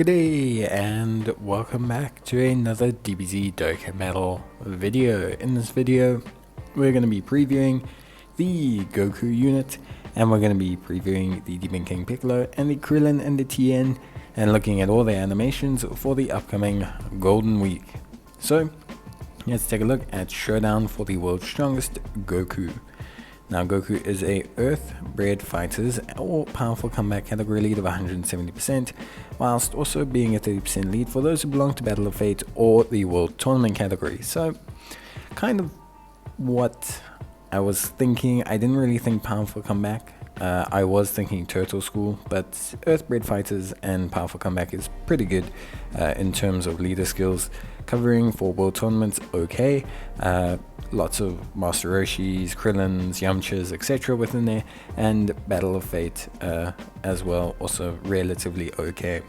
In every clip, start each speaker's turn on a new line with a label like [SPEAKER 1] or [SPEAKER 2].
[SPEAKER 1] Good day and welcome back to another Dbz Dokkan Metal video. In this video we're going to be previewing the Goku unit, and we're going to be previewing the Demon King Piccolo and the Krillin and the Tien, and looking at all the animations for the upcoming Golden Week. So let's take a look at Showdown for the World's Strongest Goku. Now, Goku is a Earth-bred fighter's all-powerful comeback category lead of 170%, whilst also being a 30% lead for those who belong to Battle of Fate or the World Tournament category. So, kind of what I was thinking. I didn't really think powerful comeback. I was thinking Turtle School, but Earth-bred fighters and powerful comeback is pretty good in terms of leader skills. Covering for World Tournaments, okay. Lots of Master Roshis, Krillins, Yamchas, etc. within there, and Battle of Fate as well, also relatively okay.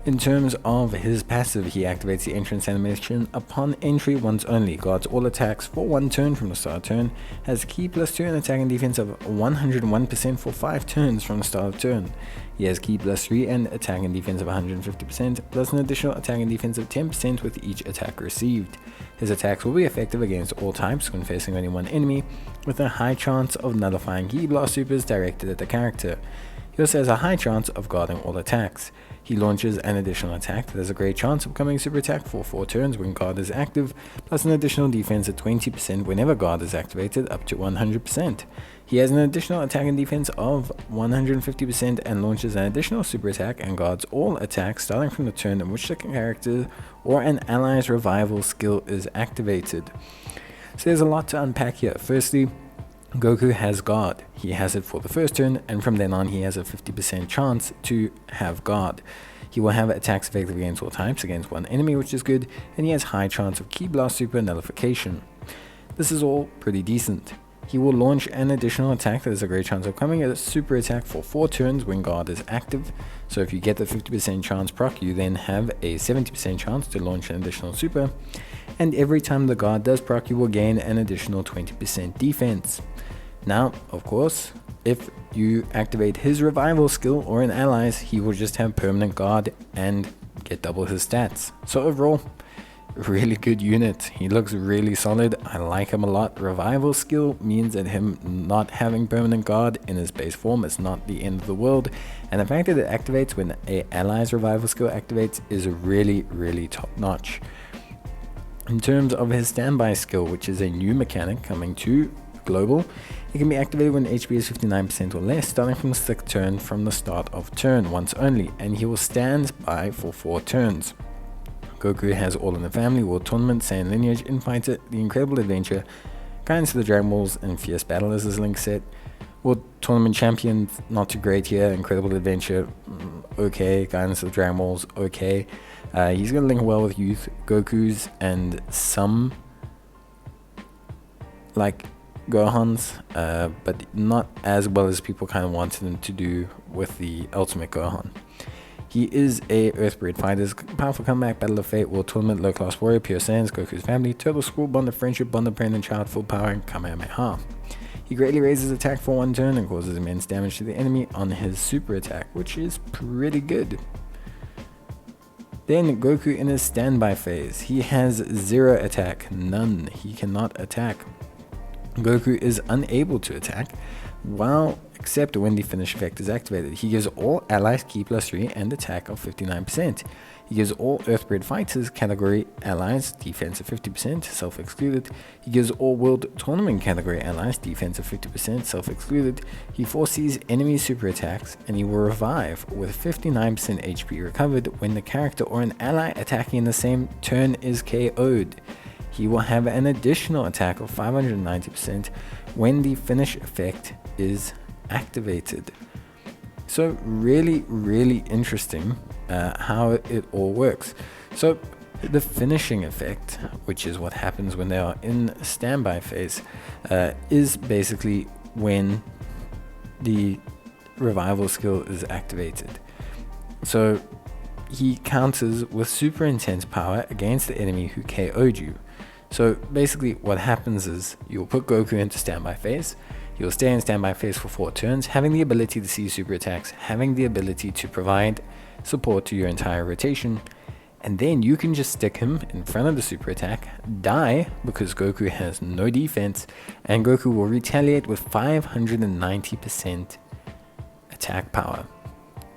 [SPEAKER 1] In terms of his passive, he activates the entrance animation upon entry once only, guards all attacks for 1 turn from the start of turn, has Ki +2 and attack and defense of 101% for 5 turns from the start of turn. He has Ki +3 and attack and defense of 150%, plus an additional attack and defense of 10% with each attack received. His attacks will be effective against all types when facing only one enemy, with a high chance of nullifying Ki Blast supers directed at the character. He also has a high chance of guarding all attacks. He launches an additional attack that has a great chance of becoming super attack for 4 turns when guard is active, plus an additional defense at 20% whenever guard is activated up to 100%. He has an additional attack and defense of 150% and launches an additional super attack and guards all attacks starting from the turn in which the character or an ally's revival skill is activated. So there's a lot to unpack here. Firstly, Goku has guard. He has it for the first turn, and from then on he has a 50% chance to have guard. He will have attacks effective against all types against one enemy, which is good, and he has high chance of Ki Blast super nullification. This is all pretty decent. He will launch an additional attack that has a great chance of coming as a super attack for 4 turns when guard is active. So if you get the 50% chance proc, you then have a 70% chance to launch an additional super, and every time the guard does proc, you will gain an additional 20% defense. Now, of course, if you activate his revival skill or an ally's, he will just have permanent guard and get double his stats. So overall, really good unit. He looks really solid. I like him a lot. Revival skill means that him not having permanent guard in his base form is not the end of the world, and the fact that it activates when a ally's revival skill activates is really top notch. In terms of his standby skill, which is a new mechanic coming to global, it can be activated when HP is 59% or less, starting from the 6th turn from the start of turn once only, and he will stand by for 4 turns. Goku has All in the Family, World Tournament, Saiyan Lineage, Infighter, The Incredible Adventure, Guidance to the Dragon Balls, and Fierce Battle as his link set. World Tournament Champion, not too great here. Incredible Adventure, okay. Guidance to the Dragon Balls, okay. He's going to link well with Youth Gokus and some like Gohans, but not as well as people kind of wanted him to do with the Ultimate Gohan. He is a Earth-bred fighter, powerful comeback, Battle of Fate, World Tournament, low-class warrior, pure Saiyans, Goku's family, Turtle School, bond of friendship, bond of parent and child, full power, and Kamehameha. He greatly raises attack for 1 turn and causes immense damage to the enemy on his super attack, which is pretty good. Then Goku in his standby phase. He has 0 attack, none. He cannot attack. Goku is unable to attack, except when the finish effect is activated. He gives all allies Ki +3 and attack of 59%. He gives all Earth-bred fighters category allies defense of 50%, self-excluded. He gives all World Tournament category allies defense of 50%, self-excluded. He foresees enemy super attacks, and he will revive with 59% HP recovered when the character or an ally attacking in the same turn is KO'd. He will have an additional attack of 590% when the finish effect is activated. So really interesting how it all works. So the finishing effect, which is what happens when they are in standby phase, is basically when the revival skill is activated. So he counters with super intense power against the enemy who KO'd you. So basically what happens is you'll put Goku into standby phase. He'll stay in standby phase for 4 turns, having the ability to see super attacks, having the ability to provide support to your entire rotation, and then you can just stick him in front of the super attack, die because Goku has no defense, and Goku will retaliate with 590% attack power.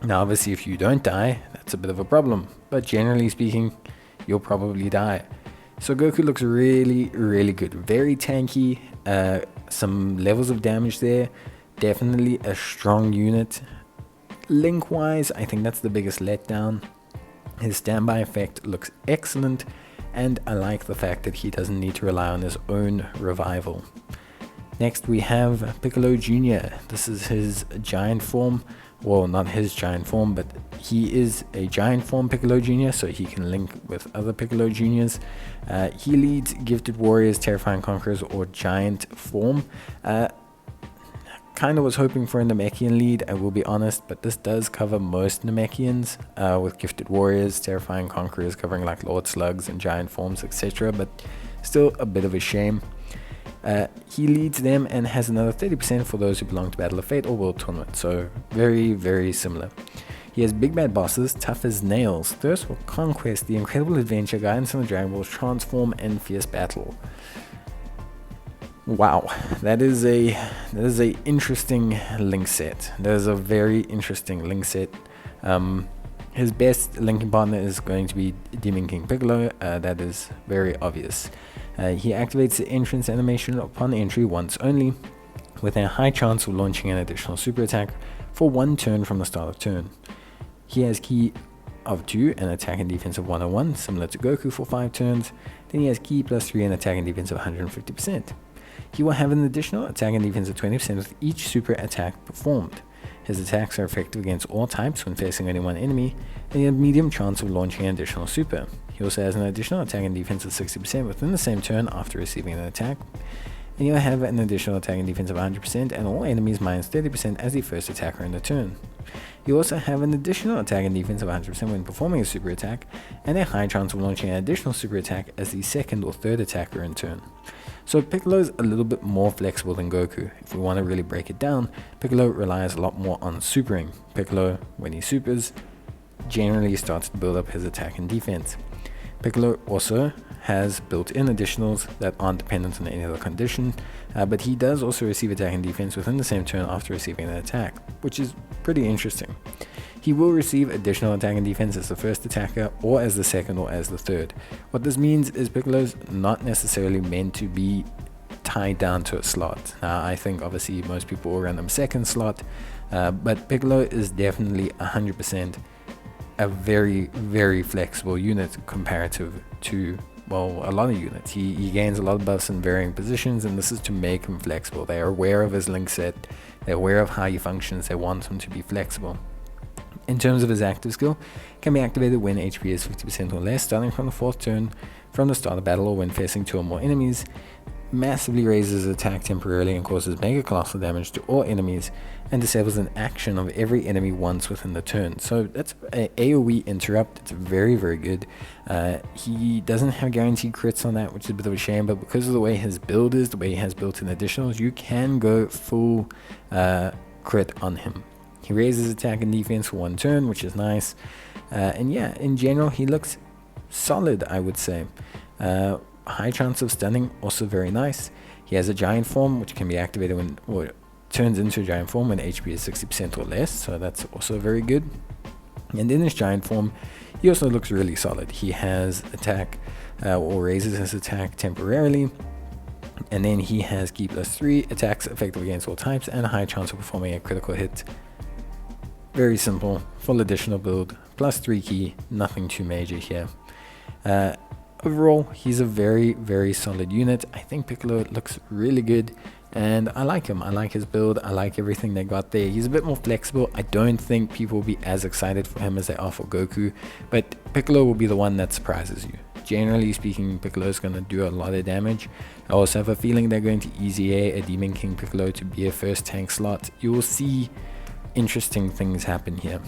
[SPEAKER 1] Now obviously if you don't die, that's a bit of a problem, but generally speaking, you'll probably die. So Goku looks really, really good. Very tanky, some levels of damage there, definitely a strong unit. Link wise, I think that's the biggest letdown. His standby effect looks excellent, and I like the fact that he doesn't need to rely on his own revival. Next we have Piccolo Jr. This is his giant form. Well, not his giant form, but he is a giant form Piccolo Jr., so he can link with other Piccolo Juniors. He leads Gifted Warriors, Terrifying Conquerors, or Giant form. Kind of was hoping for a Namekian lead, I will be honest, but this does cover most Namekians, with Gifted Warriors, Terrifying Conquerors covering like Lord Slugs and Giant forms, etc., but still a bit of a shame. He leads them and has another 30% for those who belong to Battle of Fate or World Tournament, so very, very similar. He has big bad bosses, tough as nails, Thirst for Conquest, The Incredible Adventure, Guidance on the Dragon Balls, Transform, and Fierce Battle. Wow, that is a interesting link set. That is a very interesting link set. His best linking partner is going to be Demon King Piccolo. That is very obvious. He activates the entrance animation upon entry once only, with a high chance of launching an additional super attack for 1 turn from the start of turn. He has Ki of 2 and attack and defense of 101, similar to Goku, for 5 turns. Then he has Ki plus 3 and attack and defense of 150%. He will have an additional attack and defense of 20% with each super attack performed. His attacks are effective against all types when facing only one enemy, and he has a medium chance of launching an additional super. He also has an additional attack and defense of 60% within the same turn after receiving an attack, and he will have an additional attack and defense of 100% and all enemies minus 30% as the first attacker in the turn. You also have an additional attack and defense of 100% when performing a super attack, and a high chance of launching an additional super attack as the second or third attacker in turn. So Piccolo is a little bit more flexible than Goku. If we want to really break it down, Piccolo relies a lot more on supering. Piccolo, when he supers, generally starts to build up his attack and defense. Piccolo also has built-in additionals that aren't dependent on any other condition, but he does also receive attack and defense within the same turn after receiving an attack, which is pretty interesting. He will receive additional attack and defense as the first attacker, or as the second, or as the third. What this means is Piccolo's not necessarily meant to be tied down to a slot. Now, I think obviously most people will run them second slot, but Piccolo is definitely 100% a very, very flexible unit comparative to, well, a lot of units. He gains a lot of buffs in varying positions, and this is to make him flexible. They are aware of his link set, they're aware of how he functions, they want him to be flexible. In terms of his active skill, can be activated when HP is 50% or less, starting from the 4th turn from the start of battle or when facing 2 or more enemies. Massively raises attack temporarily and causes mega colossal damage to all enemies, and disables an action of every enemy once within the turn. So that's a AoE interrupt. It's very, very good. He doesn't have guaranteed crits on that, which is a bit of a shame, but because of the way his build is, the way he has built-in additionals, you can go full crit on him. He raises attack and defense for 1 turn, which is nice. And yeah, in general, he looks solid, I would say. High chance of stunning, also very nice. He has a giant form, which can be activated when, or turns into a giant form when HP is 60% or less, so that's also very good. And in his giant form, he also looks really solid. He has attack, or raises his attack temporarily, and then he has Ki plus 3, attacks effective against all types, and a high chance of performing a critical hit. Very simple, full additional build, plus 3 Ki, nothing too major here. Overall, he's a very, very solid unit. I think Piccolo looks really good, and I like him. I like his build. I like everything they got there. He's a bit more flexible. I don't think people will be as excited for him as they are for Goku, but Piccolo will be the one that surprises you. Generally speaking, Piccolo is going to do a lot of damage. I also have a feeling they're going to easy a Demon King Piccolo to be a first tank slot. You will see interesting things happen here.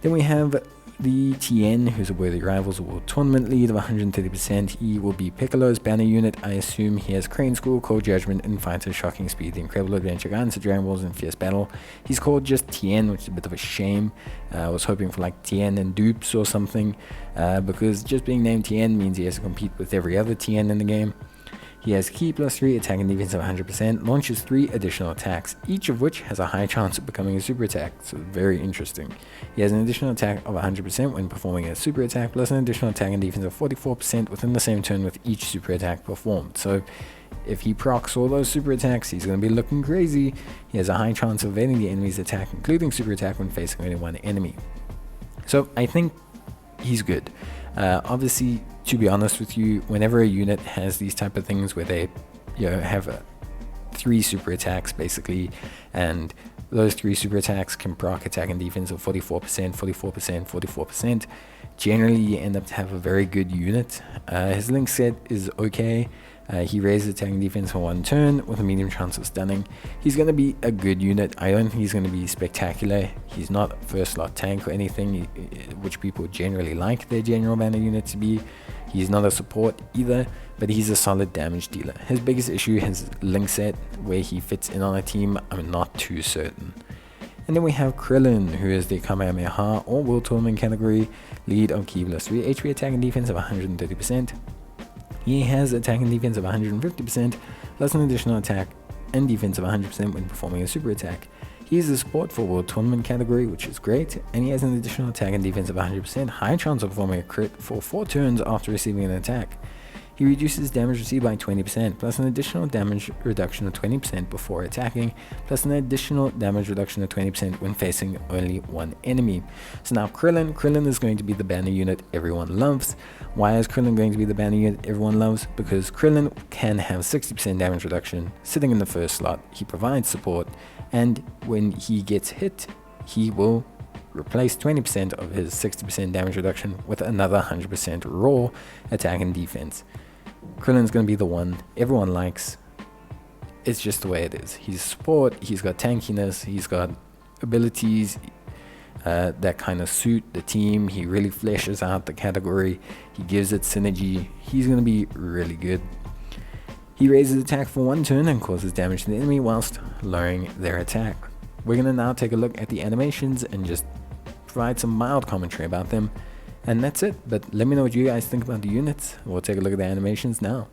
[SPEAKER 1] Then we have the Tien, who's a worthy rivals world tournament lead of 130%. He will be Piccolo's banner unit. I assume he has Crane School, Cold Judgment, Infighter, Shocking Speed, the Incredible Adventure, Guidance to Dragon Balls, and Fierce Battle. He's called just Tien, which is a bit of a shame. I was hoping for like Tien and Dupes or something, because just being named Tien means he has to compete with every other Tien in the game. He has Ki +3, attack and defense of 100%, launches 3 additional attacks, each of which has a high chance of becoming a super attack, so very interesting. He has an additional attack of 100% when performing a super attack, plus an additional attack and defense of 44% within the same turn with each super attack performed. So if he procs all those super attacks, he's going to be looking crazy. He has a high chance of evading the enemy's attack, including super attack when facing only one enemy. So I think he's good. Obviously, to be honest with you, whenever a unit has these type of things where they have 3 super attacks basically, and those 3 super attacks can proc attack and defense of 44%, 44%, 44%, generally you end up to have a very good unit. His link set is okay. He raises attack and defense for 1 turn with a medium chance of stunning. He's going to be a good unit. I don't think he's going to be spectacular. He's not a first slot tank or anything, which people generally like their general banner unit to be. He's not a support either, but he's a solid damage dealer. His biggest issue is link set, where he fits in on a team, I'm not too certain. And then we have Krillin, who is the Kamehameha or World Tournament category lead of Ki +3, HP attack and defense of 130%. He has attack and defense of 150%, plus an additional attack and defense of 100% when performing a super attack. He is a support for World Tournament category, which is great, and he has an additional attack and defense of 100%, high chance of performing a crit for 4 turns after receiving an attack. He reduces damage received by 20%, plus an additional damage reduction of 20% before attacking, plus an additional damage reduction of 20% when facing only one enemy. So now Krillin is going to be the banner unit everyone loves. Why is Krillin going to be the banner unit everyone loves? Because Krillin can have 60% damage reduction sitting in the first slot. He provides support, and when he gets hit, he will replace 20% of his 60% damage reduction with another 100% raw attack and defense. Krillin's going to be the one everyone likes. It's just the way it is. He's support, he's got tankiness, he's got abilities that kind of suit the team. He really fleshes out the category, he gives it synergy. He's going to be really good. He raises attack for 1 turn and causes damage to the enemy whilst lowering their attack. We're going to now take a look at the animations and just provide some mild commentary about them. And that's it, but let me know what you guys think about the units. We'll take a look at the animations now.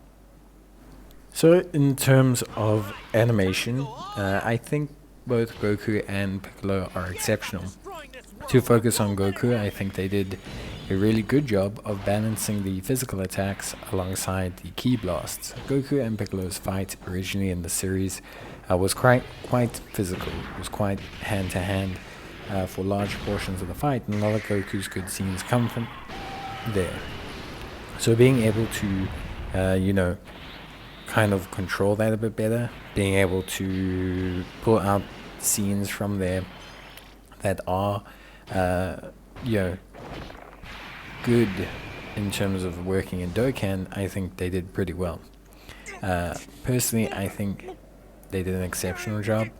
[SPEAKER 1] So in terms of animation, I think both Goku and Piccolo are exceptional. To focus on Goku, I think they did a really good job of balancing the physical attacks alongside the ki blasts. Goku and Piccolo's fight originally in the series was quite physical. It was quite hand to hand for large portions of the fight, and a lot of Goku's good scenes come from there. So being able to kind of control that a bit better, being able to pull out scenes from there that are good in terms of working in Dokkan, I think they did pretty well. Personally, I think they did an exceptional job.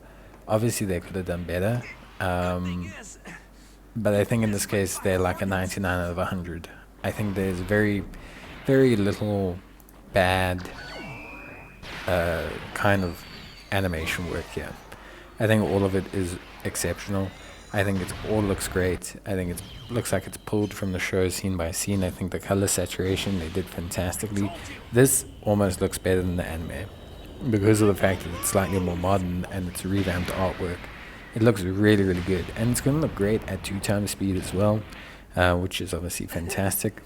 [SPEAKER 1] Obviously they could have done better, but I think in this case they're like a 99 out of 100. I think there's very, very little bad kind of animation work here. I think all of it is exceptional. I think it all looks great. I think it looks like it's pulled from the show scene by scene. I think the color saturation, they did fantastically. This almost looks better than the anime because of the fact that it's slightly more modern and it's revamped artwork. It looks really, really good, and it's going to look great at 2x speed as well, which is obviously fantastic.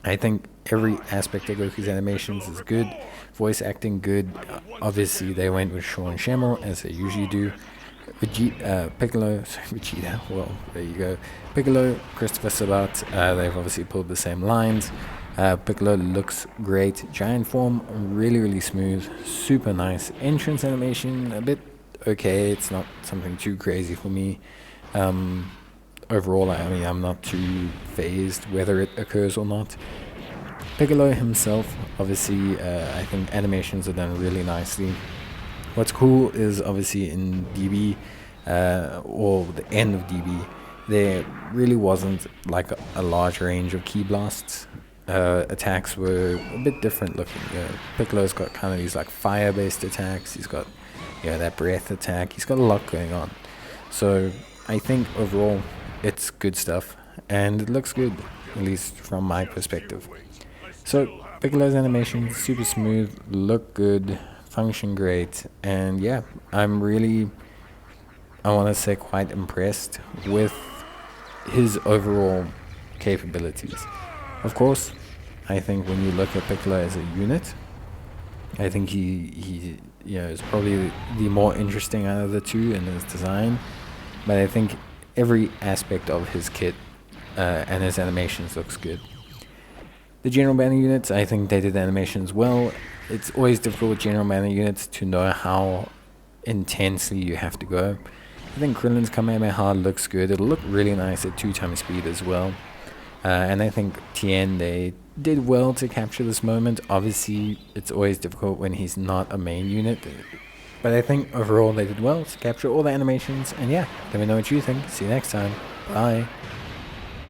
[SPEAKER 1] I think every aspect of Goku's animations is good. Voice acting good. Obviously they went with Sean Schemmel as they usually do. Vegeta, well, there you go. Piccolo, Christopher Sabat, they've obviously pulled the same lines. Piccolo looks great. Giant form, really, really smooth, super nice. Entrance animation, a bit okay. It's not something too crazy for me. Overall, I mean, I'm not too phased whether it occurs or not. Piccolo himself, obviously, I think animations are done really nicely. What's cool is obviously in DB, or the end of DB, there really wasn't like a large range of ki blasts. Attacks were a bit different looking. Piccolo's got kind of these like fire-based attacks. He's got that breath attack. He's got a lot going on. So I think overall it's good stuff, and it looks good, at least from my perspective. So Piccolo's animations, super smooth, look good, function great, and yeah, I'm really, I want to say, quite impressed with his overall capabilities. Of course, I think when you look at Piccolo as a unit, I think he is probably the more interesting out of the two in his design. But I think every aspect of his kit and his animations looks good. The general banner units, I think they did the animations well. It's always difficult with general banner units to know how intensely you have to go. I think Krillin's Kamehameha looks good. It'll look really nice at 2x speed as well. And I think Tien, they did well to capture this moment. Obviously, it's always difficult when he's not a main unit. But I think overall they did well to capture all the animations. And yeah, let me know what you think. See you next time. Bye.